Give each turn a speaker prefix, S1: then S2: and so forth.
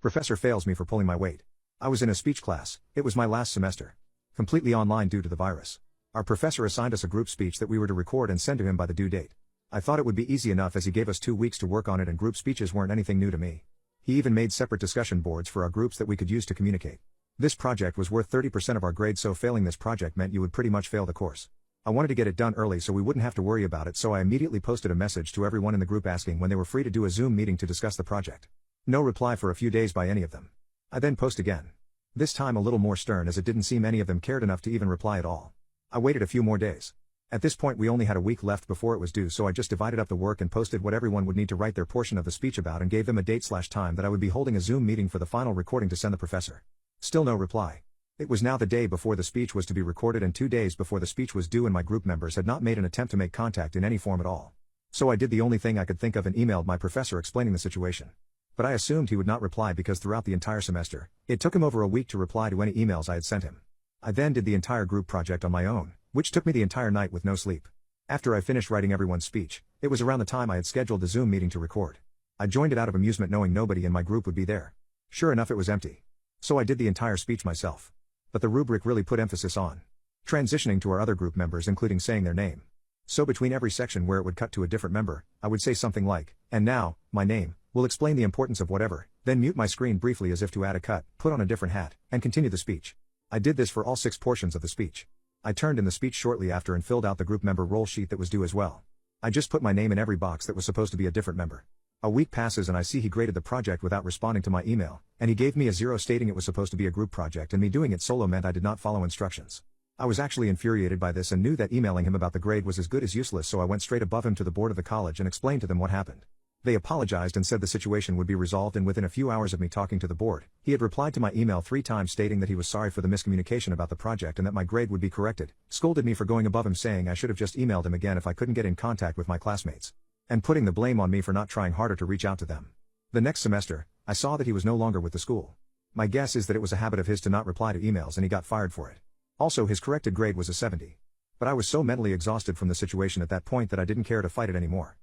S1: Professor fails me for pulling my weight. I was in a speech class, it was my last semester. Completely online due to the virus. Our professor assigned us a group speech that we were to record and send to him by the due date. I thought it would be easy enough as he gave us 2 weeks to work on it and group speeches weren't anything new to me. He even made separate discussion boards for our groups that we could use to communicate. This project was worth 30% of our grade, so failing this project meant you would pretty much fail the course. I wanted to get it done early so we wouldn't have to worry about it, so I immediately posted a message to everyone in the group asking when they were free to do a Zoom meeting to discuss the project. No reply for a few days by any of them. I then post again. This time a little more stern as it didn't seem any of them cared enough to even reply at all. I waited a few more days. At this point we only had a week left before it was due, so I just divided up the work and posted what everyone would need to write their portion of the speech about and gave them a date/time that I would be holding a Zoom meeting for the final recording to send the professor. Still no reply. It was now the day before the speech was to be recorded and 2 days before the speech was due, and my group members had not made an attempt to make contact in any form at all. So I did the only thing I could think of and emailed my professor explaining the situation. But I assumed he would not reply because throughout the entire semester, it took him over a week to reply to any emails I had sent him. I then did the entire group project on my own, which took me the entire night with no sleep. After I finished writing everyone's speech, it was around the time I had scheduled the Zoom meeting to record. I joined it out of amusement knowing nobody in my group would be there. Sure enough, it was empty. So I did the entire speech myself. But the rubric really put emphasis on transitioning to our other group members, including saying their name. So between every section where it would cut to a different member, I would say something like, "And now, my name," will explain the importance of whatever, then mute my screen briefly as if to add a cut, put on a different hat, and continue the speech. I did this for all 6 portions of the speech. I turned in the speech shortly after and filled out the group member roll sheet that was due as well. I just put my name in every box that was supposed to be a different member. A week passes and I see he graded the project without responding to my email, and he gave me a 0 stating it was supposed to be a group project and me doing it solo meant I did not follow instructions. I was actually infuriated by this and knew that emailing him about the grade was as good as useless, so I went straight above him to the board of the college and explained to them what happened. They apologized and said the situation would be resolved, and within a few hours of me talking to the board, he had replied to my email 3 times stating that he was sorry for the miscommunication about the project and that my grade would be corrected, scolded me for going above him saying I should have just emailed him again if I couldn't get in contact with my classmates, and putting the blame on me for not trying harder to reach out to them. The next semester, I saw that he was no longer with the school. My guess is that it was a habit of his to not reply to emails and he got fired for it. Also, his corrected grade was a 70. But I was so mentally exhausted from the situation at that point that I didn't care to fight it anymore.